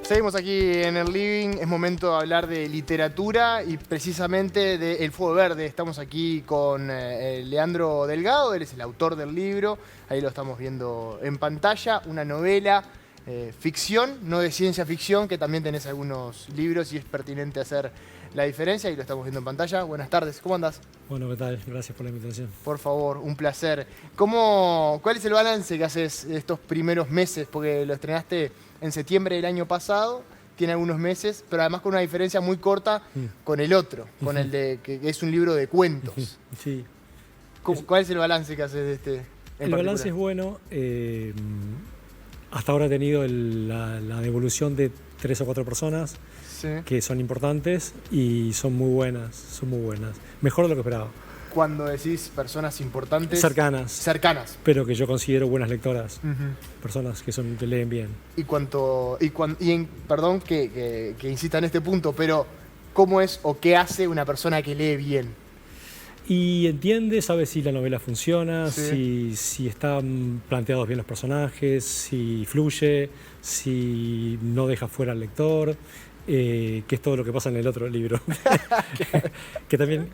Seguimos aquí en el living, es momento de hablar de literatura y precisamente de El Fuego Verde. Estamos aquí con Leandro Delgado, él es el autor del libro, ahí lo estamos viendo en pantalla, una novela, ficción, no de ciencia ficción, que también tenés algunos libros y es pertinente hacer la diferencia y lo estamos viendo en pantalla. Buenas tardes, ¿cómo andás? Bueno, ¿qué tal? Gracias por la invitación. Por favor, un placer. ¿Cuál es el balance que haces estos primeros meses? Porque lo estrenaste en septiembre del año pasado, tiene algunos meses, pero además con una diferencia muy corta con el otro, con el de que es un libro de cuentos. Sí. ¿Cuál es el balance que haces de este en El particular? balance es bueno. Hasta ahora he tenido la devolución de 3 o 4 personas Sí. que son importantes y son muy buenas, Mejor de lo que esperaba. Cuando decís personas importantes... Cercanas, Cercanas. pero que yo considero buenas lectoras. Ujú. Personas que leen bien. Perdón que insista en este punto, pero ¿cómo es o qué hace una persona que lee bien? Y entiende, sabe si la novela funciona, Sí. si están planteados bien los personajes, si fluye, si no deja fuera al lector, que es todo lo que pasa en el otro libro. Que también,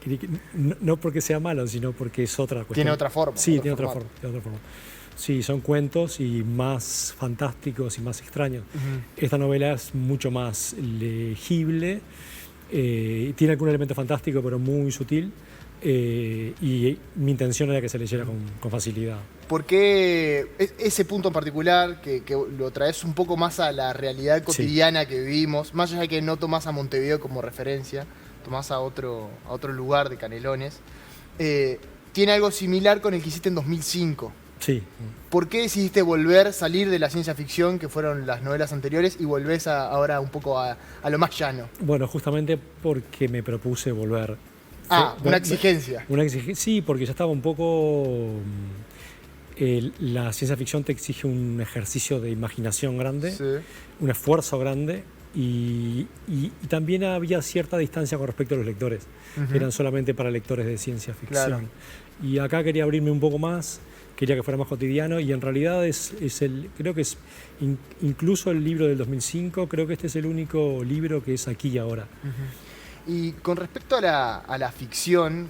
no porque sea malo, sino porque es otra cuestión. Tiene otra forma. Sí, otro tiene otra formato. forma. Sí, son cuentos y más fantásticos y más extraños. Ujú. Esta novela es mucho más legible, tiene algún elemento fantástico, pero muy sutil. Y mi intención era que se leyera con facilidad. ¿Por qué ese punto en particular, que lo traes un poco más a la realidad cotidiana que vivimos, más allá de que no tomás a Montevideo como referencia, tomás a otro lugar de Canelones, tiene algo similar con el que hiciste en 2005? Sí. ¿Por qué decidiste salir de la ciencia ficción, que fueron las novelas anteriores, y volvés ahora un poco a lo más llano? Bueno, justamente porque me propuse volver. Una exigencia. Sí, porque ya estaba un poco... la ciencia ficción te exige un ejercicio de imaginación grande, Sí. un esfuerzo grande, y también había cierta distancia con respecto a los lectores, que eran solamente para lectores de ciencia ficción. Claro. Y acá quería abrirme un poco más, quería que fuera más cotidiano, y en realidad creo que es incluso el libro del 2005, creo que este es el único libro que es aquí y ahora. Y con respecto a la ficción,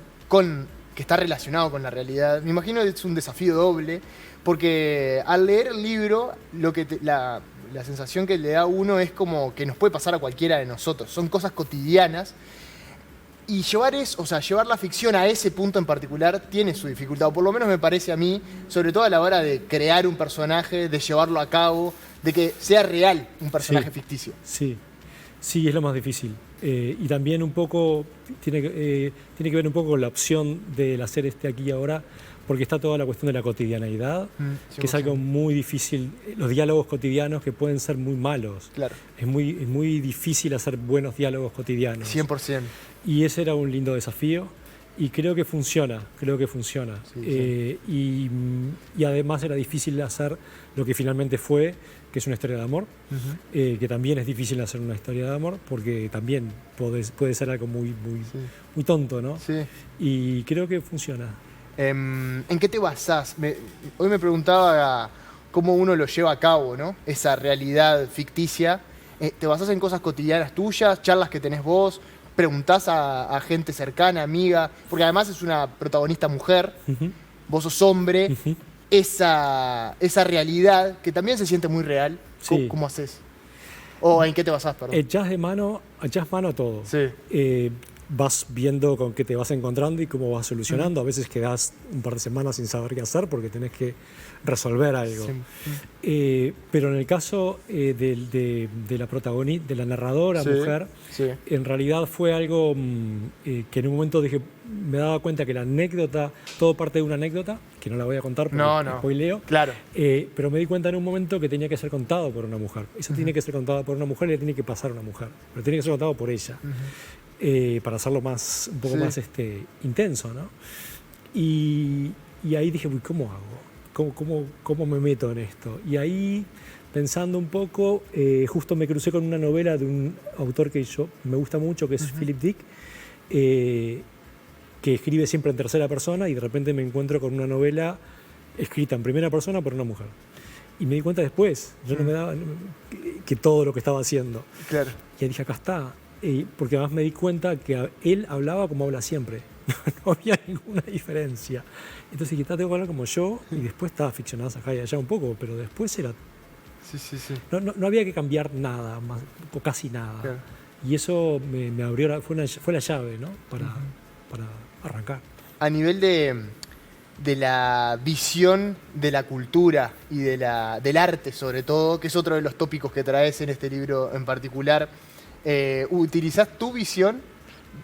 que está relacionado con la realidad, me imagino que es un desafío doble, porque al leer el libro, la sensación que le da a uno es como que nos puede pasar a cualquiera de nosotros. Son cosas cotidianas. Y llevar la ficción a ese punto en particular tiene su dificultad, o por lo menos me parece a mí, sobre todo a la hora de crear un personaje, de llevarlo a cabo, de que sea real un personaje ficticio. Sí, es lo más difícil. Y también un poco tiene que ver un poco con la opción del hacer este aquí y ahora, porque está toda la cuestión de la cotidianeidad, que es algo muy difícil. Los diálogos cotidianos que pueden ser muy malos. Claro. Es muy difícil hacer buenos diálogos cotidianos. 100%. Y ese era un lindo desafío. Y creo que funciona. Sí. Y además era difícil hacer lo que finalmente fue, que es una historia de amor, que también es difícil hacer una historia de amor, porque también puede ser algo muy tonto, ¿no? Sí. Y creo que funciona. ¿En qué te basás? Hoy me preguntaba cómo uno lo lleva a cabo, ¿no? Esa realidad ficticia. ¿Te basás en cosas cotidianas tuyas, charlas que tenés vos? ¿Preguntás a gente cercana, amiga? Porque además es una protagonista mujer, vos sos hombre. Esa realidad, que también se siente muy real, Sí. ¿cómo haces? ¿O en qué te basás, perdón? Echás mano a todo. Sí. Vas viendo con qué te vas encontrando y cómo vas solucionando. A veces quedás un par de semanas sin saber qué hacer porque tenés que resolver algo. Sí. Pero en el caso de la protagonista, de la narradora mujer, en realidad fue algo que en un momento me daba cuenta que la anécdota, todo parte de una anécdota, que no la voy a contar porque spoileo. Claro. Pero me di cuenta en un momento que tenía que ser contado por una mujer. Eso tiene que ser contado por una mujer y le tiene que pasar a una mujer. Pero tiene que ser contado por ella. Para hacerlo un poco más intenso, ¿no? Y ahí dije, uy, ¿cómo hago? ¿Cómo me meto en esto? Y ahí, pensando un poco, justo me crucé con una novela de un autor que me gusta mucho, que es Philip Dick, que escribe siempre en tercera persona, y de repente me encuentro con una novela escrita en primera persona por una mujer. Y me di cuenta después, yo no me daba, que todo lo que estaba haciendo. Claro. Y dije, acá está. Porque además me di cuenta que él hablaba como habla siempre. No había ninguna diferencia. Entonces dije, tengo que hablar como yo, y después estaba ficcionada acá y allá un poco, pero después era... Sí. No había que cambiar nada, más, o casi nada. Claro. Y eso me abrió, fue la llave, ¿no? Para arrancar. A nivel de la visión de la cultura y del arte, sobre todo, que es otro de los tópicos que traes en este libro en particular, ¿utilizás tu visión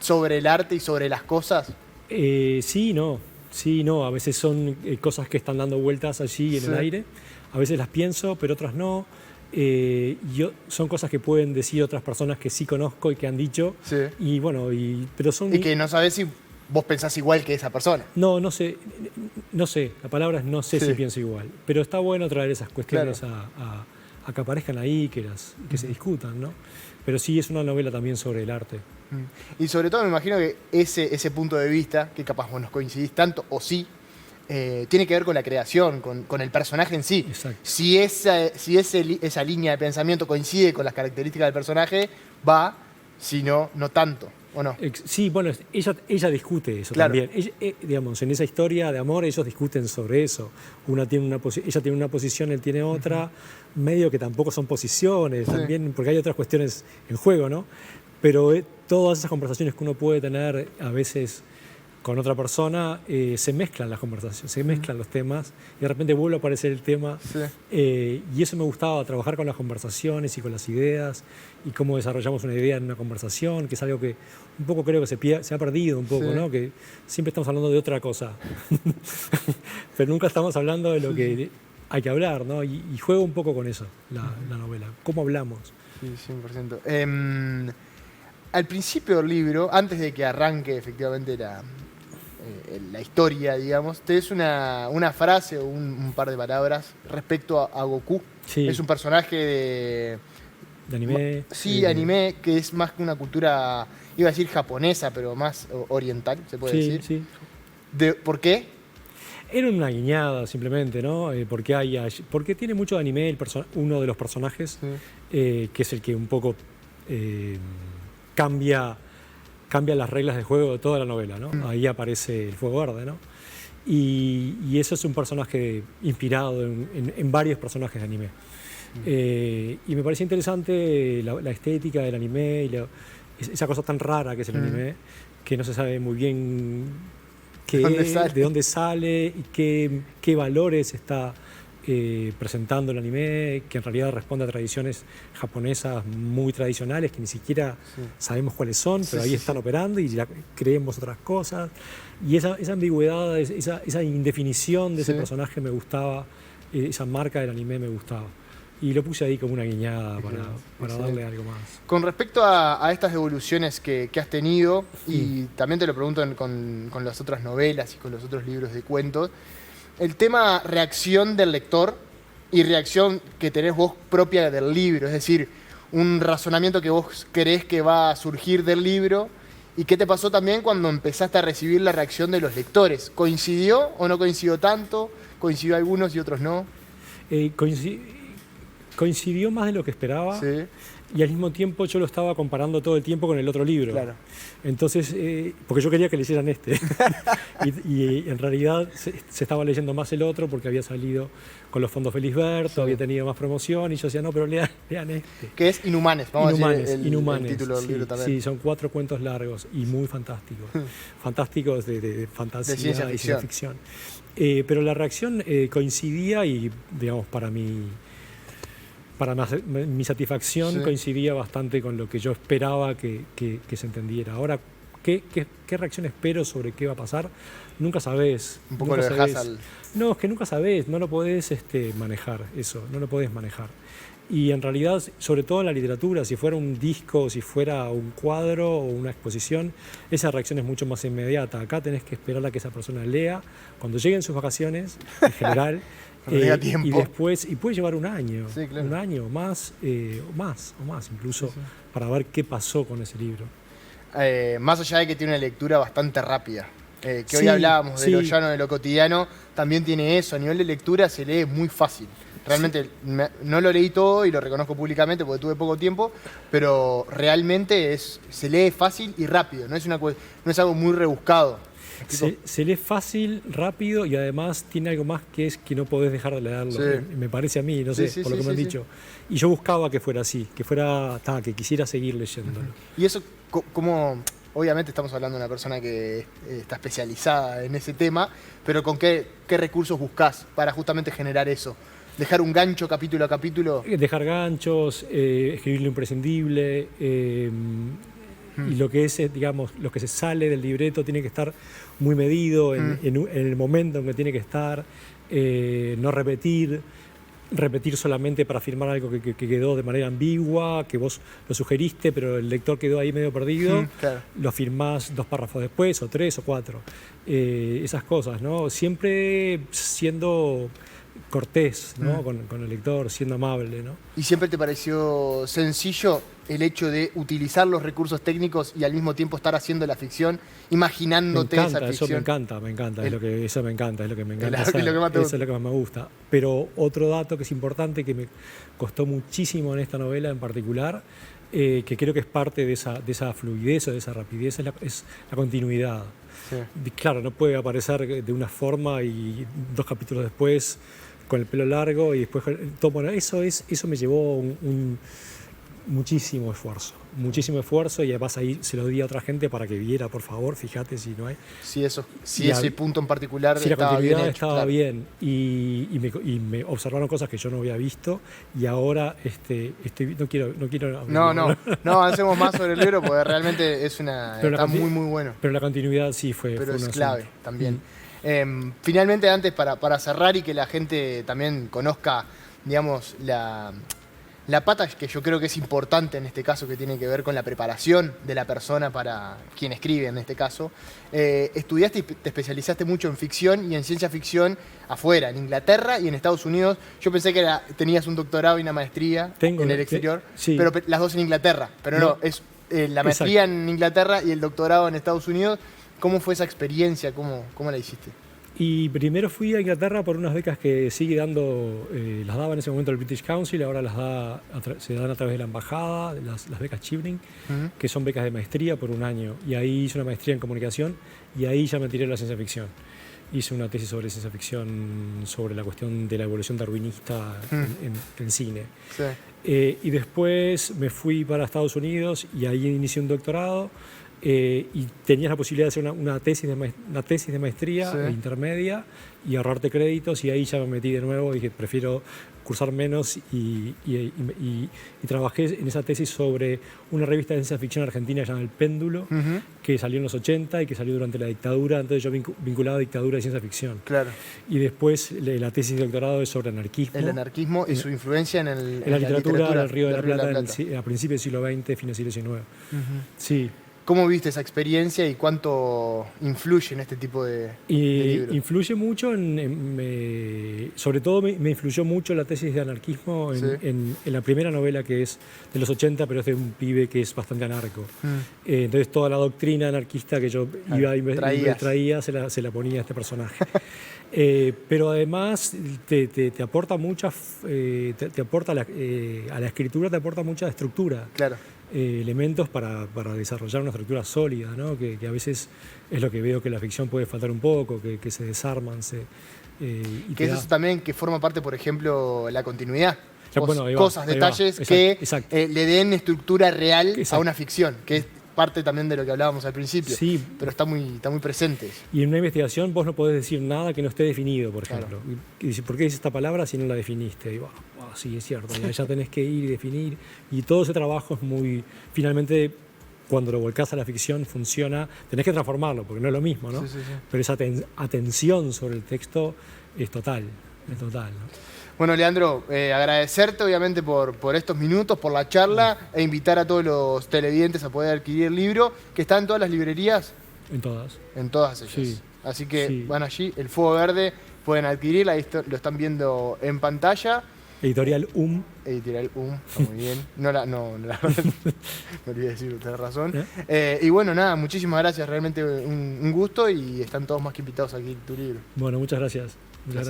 sobre el arte y sobre las cosas? Sí, no. A veces son cosas que están dando vueltas allí en el aire. A veces las pienso, pero otras no. Son cosas que pueden decir otras personas que sí conozco y que han dicho. Sí. Y bueno, pero son... Y que no sabes si vos pensás igual que esa persona. No sé. La palabra es no sé si pienso igual. Pero está bueno traer esas cuestiones a que aparezcan ahí, que se discutan, ¿no? Pero sí es una novela también sobre el arte. Y sobre todo me imagino que ese punto de vista, que capaz vos no coincidís tanto, o sí, tiene que ver con la creación, con el personaje en sí. Exacto. Si esa línea de pensamiento coincide con las características del personaje, va, si no, no tanto, ¿o no? Sí, bueno, ella discute eso también. Digamos, en esa historia de amor ellos discuten sobre eso. Ella tiene una posición, él tiene otra, medio que tampoco son posiciones, también, porque hay otras cuestiones en juego, ¿no? Pero todas esas conversaciones que uno puede tener a veces con otra persona, se mezclan las conversaciones, se mezclan los temas y de repente vuelve a aparecer el tema. Y eso me gustaba, trabajar con las conversaciones y con las ideas y cómo desarrollamos una idea en una conversación, que es algo que un poco creo que se ha perdido un poco, ¿no? Que siempre estamos hablando de otra cosa, pero nunca estamos hablando de lo que hay que hablar, ¿no? Y juego un poco con eso, la novela, cómo hablamos. Sí, 100%. Al principio del libro, antes de que arranque efectivamente la historia, digamos, te des una frase o un par de palabras respecto a Goku. Sí. Es un personaje de anime. Sí, anime, que es más que una cultura, iba a decir japonesa, pero más oriental, se puede decir. Sí. ¿Por qué? Era una guiñada simplemente, ¿no? Porque tiene mucho de anime uno de los personajes, que es el que un poco cambia las reglas de juego de toda la novela, ¿no? Ahí aparece el Fuego Verde, ¿no? Y eso es un personaje inspirado en varios personajes de anime. Y me parecía interesante la estética del anime y esa cosa tan rara que es el anime, que no se sabe muy bien de dónde sale y qué valores está presentando el anime, que en realidad responde a tradiciones japonesas muy tradicionales que ni siquiera sabemos cuáles son, pero ahí están operando y ya creemos otras cosas. Y esa ambigüedad, esa indefinición de ese personaje me gustaba, esa marca del anime me gustaba. Y lo puse ahí como una guiñada para darle algo más. Con respecto a estas evoluciones que has tenido, y también te lo pregunto con las otras novelas y con los otros libros de cuentos, el tema reacción del lector y reacción que tenés vos propia del libro, es decir, un razonamiento que vos creés que va a surgir del libro, y qué te pasó también cuando empezaste a recibir la reacción de los lectores. ¿Coincidió o no coincidió tanto? ¿Coincidió algunos y otros no? Coincidió más de lo que esperaba. Y al mismo tiempo yo lo estaba comparando todo el tiempo con el otro libro. Claro. Entonces, porque yo quería que leyeran este. y en realidad se estaba leyendo más el otro porque había salido con los fondos Felisberto, había tenido más promoción, y yo decía, no, pero lean este. Que es Inhumanes, vamos a decir Inhumanes, el título del libro también. Sí, son 4 cuentos largos y muy fantásticos. Fantásticos de fantasía y ciencia ficción. Pero la reacción coincidía y, digamos, para mi satisfacción coincidía bastante con lo que yo esperaba que se entendiera. Ahora, ¿qué reacción espero sobre qué va a pasar? Nunca sabés. Un poco lo dejás al... No, es que nunca sabés, no lo podés manejar eso, no lo podés manejar. Y en realidad, sobre todo en la literatura, si fuera un disco, si fuera un cuadro o una exposición, esa reacción es mucho más inmediata. Acá tenés que esperar a que esa persona lea, cuando lleguen sus vacaciones, en general, y después, y puede llevar un año, un año o más incluso, para ver qué pasó con ese libro. Más allá de que tiene una lectura bastante rápida, hoy hablábamos de lo llano, de lo cotidiano, también tiene eso, a nivel de lectura se lee muy fácil. Realmente no lo leí todo y lo reconozco públicamente porque tuve poco tiempo, pero realmente se lee fácil y rápido, no es algo muy rebuscado. Se lee fácil, rápido y además tiene algo más que es que no podés dejar de leerlo. Sí. Me parece a mí, no sé, por lo que me han dicho. Y yo buscaba que fuera así, que quisiera seguir leyéndolo. Y eso, como obviamente estamos hablando de una persona que está especializada en ese tema, pero ¿con qué recursos buscás para justamente generar eso? ¿Dejar un gancho capítulo a capítulo? Dejar ganchos, escribir lo imprescindible. Y lo que es, digamos, lo que se sale del libreto tiene que estar muy medido en el momento en que tiene que estar, no repetir solamente para afirmar algo que quedó de manera ambigua, que vos lo sugeriste, pero el lector quedó ahí medio perdido, claro. Lo afirmás 2 párrafos después, o 3 o 4. Esas cosas, ¿no? Siempre siendo cortés, ¿no? Con el lector, siendo amable, ¿no? ¿Y siempre te pareció sencillo el hecho de utilizar los recursos técnicos y al mismo tiempo estar haciendo la ficción, imaginándote esa ficción? Eso me encanta, es lo que me encanta Es lo que más te gusta. Eso es lo que más me gusta. Pero otro dato que es importante, que me costó muchísimo en esta novela en particular, que creo que es parte de esa fluidez o de esa rapidez, es la continuidad. Sí. Claro, no puede aparecer de una forma y 2 capítulos después con el pelo largo y después... Bueno, eso me llevó muchísimo esfuerzo y además ahí se lo di a otra gente para que viera, por favor, fíjate si no hay... Si ese punto en particular si estaba bien hecho. Estaba bien y me observaron cosas que yo no había visto y ahora no quiero no avancemos más sobre el libro porque realmente está muy bueno. Pero la continuidad sí fue es clave también. Finalmente, antes para cerrar y que la gente también conozca, digamos, la pata que yo creo que es importante en este caso, que tiene que ver con la preparación de la persona para quien escribe en este caso. Estudiaste y te especializaste mucho en ficción y en ciencia ficción afuera, en Inglaterra y en Estados Unidos. Yo pensé que tenías un doctorado y una maestría en el exterior, sí. Pero las dos en Inglaterra. Pero no, es la maestría en Inglaterra y el doctorado en Estados Unidos. ¿Cómo fue esa experiencia? ¿Cómo la hiciste? Y primero fui a Inglaterra por unas becas que sigue dando, las daba en ese momento el British Council, ahora se dan a través de la embajada, las becas Chivning, que son becas de maestría por 1 año. Y ahí hice una maestría en comunicación y ahí ya me tiré a la ciencia ficción. Hice una tesis sobre ciencia ficción, sobre la cuestión de la evolución darwinista en cine. Sí. Y después me fui para Estados Unidos y ahí inicié un doctorado. Y tenías la posibilidad de hacer una tesis de maestría intermedia y ahorrarte créditos, y ahí ya me metí de nuevo y dije prefiero cursar menos y trabajé en esa tesis sobre una revista de ciencia ficción argentina llamada El Péndulo, que salió en los 80 y que salió durante la dictadura, entonces yo vinculaba dictadura y ciencia ficción. Claro. Y después la tesis de doctorado es sobre anarquismo. El anarquismo y su influencia en la literatura del Río de la Plata a principios del siglo XX, fines del siglo XIX. Sí. ¿Cómo viste esa experiencia y cuánto influye en este tipo de libros? Influye mucho, sobre todo me influyó mucho la tesis de anarquismo en la primera novela, que es de los 80, pero es de un pibe que es bastante anarco. Entonces toda la doctrina anarquista que yo iba y me traía se la ponía a este personaje. Pero además te aporta te aporta a la escritura, te aporta mucha estructura. Claro. Elementos para desarrollar una estructura sólida, ¿no? Que a veces es lo que veo que la ficción puede faltar un poco, que se desarman. Que eso es también que forma parte, por ejemplo, la continuidad. Cosas, detalles que le den estructura real a una ficción, que es parte también de lo que hablábamos al principio, pero está muy presente. Y en una investigación vos no podés decir nada que no esté definido, por ejemplo. Y dice, ¿por qué dices esta palabra si no la definiste? Y sí, es cierto, ya tenés que ir y definir. Y todo ese trabajo es finalmente, cuando lo volcás a la ficción, funciona. Tenés que transformarlo, porque no es lo mismo, ¿no? Sí. Pero esa atención sobre el texto es total, ¿no? Bueno, Leandro, agradecerte obviamente por estos minutos, por la charla, e invitar a todos los televidentes a poder adquirir el libro, que está en todas las librerías. En todas. En todas ellas. Sí. Así que van allí, El Fuego Verde, pueden adquirirla, ahí lo están viendo en pantalla. Editorial Editorial está muy bien. No me olvidé decir, tenés razón. Y bueno, nada, muchísimas gracias, realmente un gusto, y están todos más que invitados aquí en tu libro. Bueno, muchas gracias. Muchas gracias.